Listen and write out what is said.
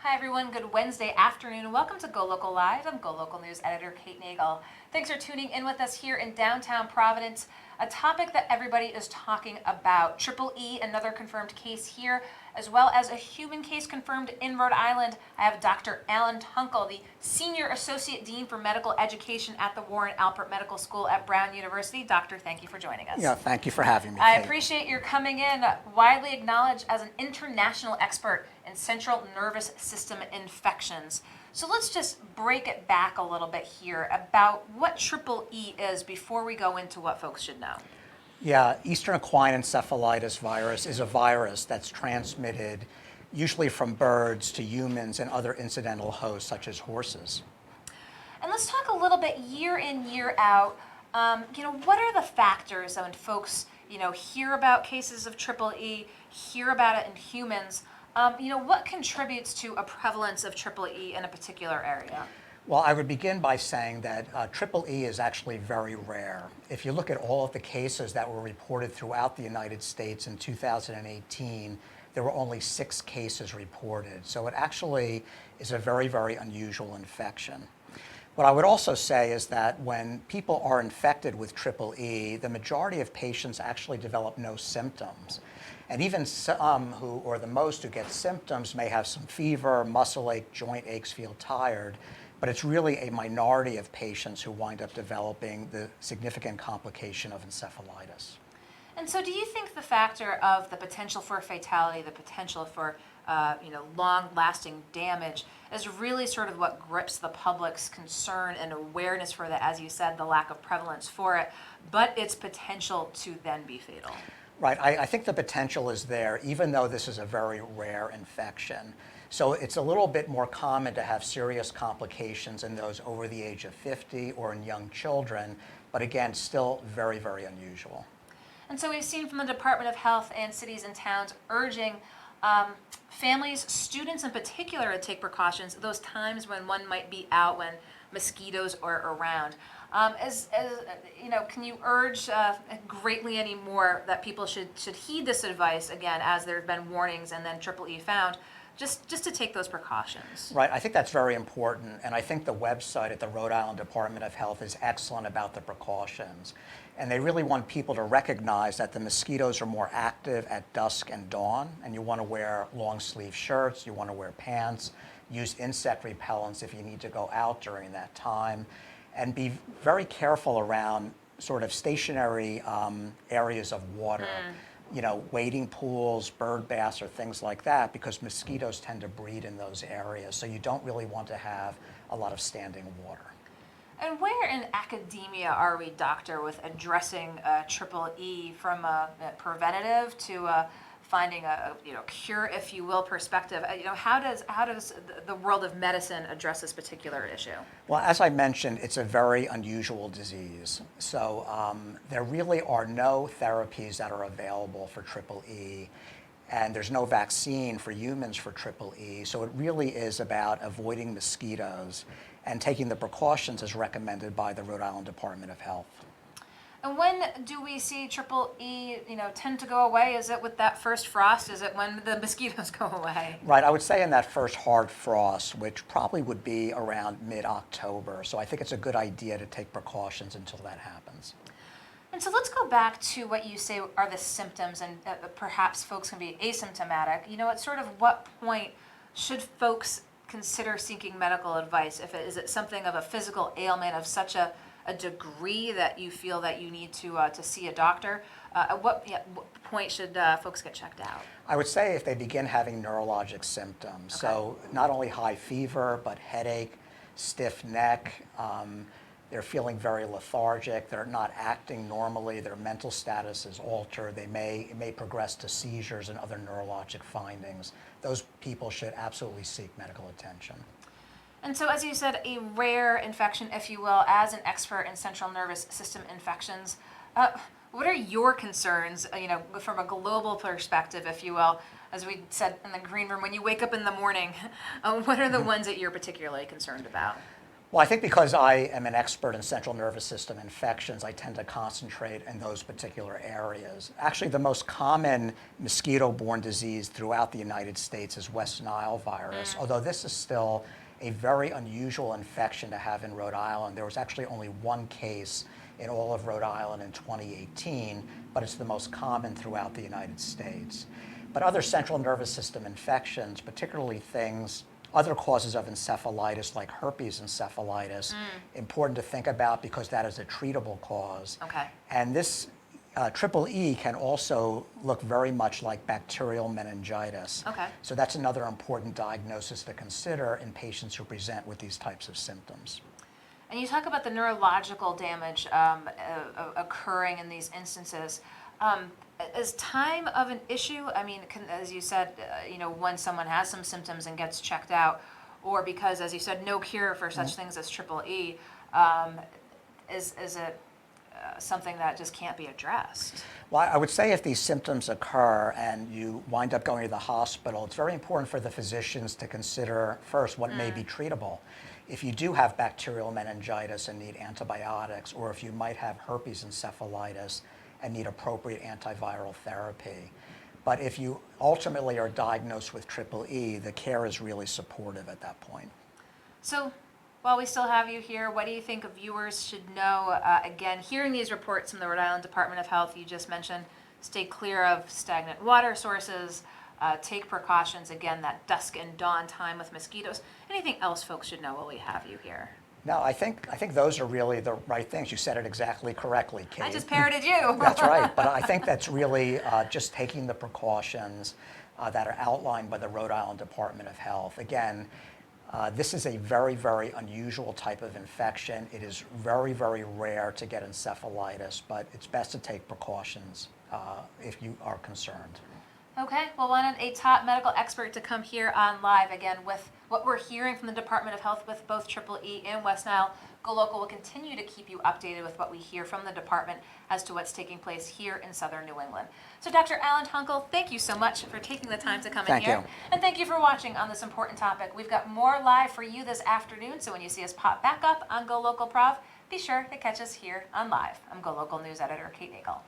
Hi everyone, good Wednesday afternoon and welcome to GoLocal Live. I'm GoLocal News Editor Kate Nagel. Thanks for tuning in with us here in downtown Providence. A topic that everybody is talking about, Triple E, another confirmed case here, as well as a human case confirmed in Rhode Island. I have Dr. Allan Tunkel, the Senior Associate Dean for Medical Education at the Warren Alpert Medical School at Brown University. Doctor, thank you for joining us. Yeah, thank you for having me, I Kate. appreciate your coming in, widely acknowledged as an international expert in central nervous system infections. So let's just break it back a little bit here about what Triple E is before we go into what folks should know. Yeah, Eastern equine encephalitis virus is a virus that's transmitted usually from birds to humans and other incidental hosts such as horses. And let's talk a little bit year in, year out. What are the factors when folks, hear about cases of Triple E, hear about it in humans? What contributes to a prevalence of Triple E in a particular area? Well, I would begin by saying that Triple E is actually very rare. If you look at all of the cases that were reported throughout the United States in 2018, there were only 6 cases reported. So it actually is a very, very unusual infection. What I would also say is that when people are infected with Triple E, the majority of patients actually develop no symptoms. And even some or the most who get symptoms may have some fever, muscle ache, joint aches, feel tired, but it's really a minority of patients who wind up developing the significant complication of encephalitis. And so do you think the factor of the potential for fatality, the potential for long-lasting damage is really sort of what grips the public's concern and awareness for that, as you said, the lack of prevalence for it, but its potential to then be fatal? Right, I think the potential is there, even though this is a very rare infection. So it's a little bit more common to have serious complications in those over the age of 50 or in young children, but again, still very, very unusual. And so we've seen from the Department of Health and cities and towns urging families, students in particular, to take precautions those times when one might be out, when mosquitoes are around. Can you urge greatly any more that people should heed this advice, again, as there have been warnings and then Triple E found, just to take those precautions? Right, I think that's very important, and I think the website at the Rhode Island Department of Health is excellent about the precautions. And they really want people to recognize that the mosquitoes are more active at dusk and dawn, and you want to wear long sleeve shirts, you want to wear pants, use insect repellents if you need to go out during that time, and be very careful around sort of stationary areas of water. Wading pools, bird baths, or things like that, because mosquitoes tend to breed in those areas. So you don't really want to have a lot of standing water. And where in academia are we, doctor, with addressing Triple E from a preventative to finding a cure, if you will, perspective? How does the world of medicine address this particular issue? Well, as I mentioned, it's a very unusual disease. So there really are no therapies that are available for Triple E, and there's no vaccine for humans for Triple E. So it really is about avoiding mosquitoes and taking the precautions as recommended by the Rhode Island Department of Health. And when do we see Triple E, tend to go away? Is it with that first frost? Is it when the mosquitoes go away? Right, I would say in that first hard frost, which probably would be around mid-October. So I think it's a good idea to take precautions until that happens. And so let's go back to what you say are the symptoms, and perhaps folks can be asymptomatic. At sort of what point should folks consider seeking medical advice? Is it something of a physical ailment of such a degree that you feel that you need to see a doctor? At what point should folks get checked out? I would say if they begin having neurologic symptoms. Okay. So not only high fever, but headache, stiff neck, they're feeling very lethargic, they're not acting normally, their mental status is altered, it may progress to seizures and other neurologic findings. Those people should absolutely seek medical attention. And so, as you said, a rare infection, if you will, as an expert in central nervous system infections, what are your concerns, from a global perspective, if you will, as we said in the green room, when you wake up in the morning, what are the ones that you're particularly concerned about? Well, I think because I am an expert in central nervous system infections, I tend to concentrate in those particular areas. Actually, the most common mosquito-borne disease throughout the United States is West Nile virus, although this is still a very unusual infection to have in Rhode Island. There was actually only one case in all of Rhode Island in 2018, but it's the most common throughout the United States. But other central nervous system infections, particularly other causes of encephalitis like herpes encephalitis, important to think about because that is a treatable cause. Okay. And this triple E can also look very much like bacterial meningitis. Okay. So that's another important diagnosis to consider in patients who present with these types of symptoms. And you talk about the neurological damage occurring in these instances. Is time of an issue? I mean, as you said, when someone has some symptoms and gets checked out, or because, as you said, no cure for such things as triple E, is it something that just can't be addressed? Well, I would say if these symptoms occur and you wind up going to the hospital, it's very important for the physicians to consider first what may be treatable. If you do have bacterial meningitis and need antibiotics, or if you might have herpes encephalitis and need appropriate antiviral therapy. But if you ultimately are diagnosed with triple E, the care is really supportive at that point. So, while we still have you here, what do you think viewers should know? Again, hearing these reports from the Rhode Island Department of Health, you just mentioned, stay clear of stagnant water sources, take precautions, again, that dusk and dawn time with mosquitoes. Anything else folks should know while we have you here? No, I think those are really the right things. You said it exactly correctly, Kate. I just parroted you. That's right. But I think that's really just taking the precautions that are outlined by the Rhode Island Department of Health. Again, this is a very, very unusual type of infection. It is very, very rare to get encephalitis, but it's best to take precautions if you are concerned. Okay, well, wanted a top medical expert to come here on live again with what we're hearing from the Department of Health with both Triple E and West Nile. GoLocal will continue to keep you updated with what we hear from the department as to what's taking place here in southern New England. So Dr. Allan Tunkel, thank you so much for taking the time to come in here. Thank you. And thank you for watching on this important topic. We've got more live for you this afternoon, so when you see us pop back up on GoLocal Prov, be sure to catch us here on live. I'm GoLocal News Editor Kate Nagel.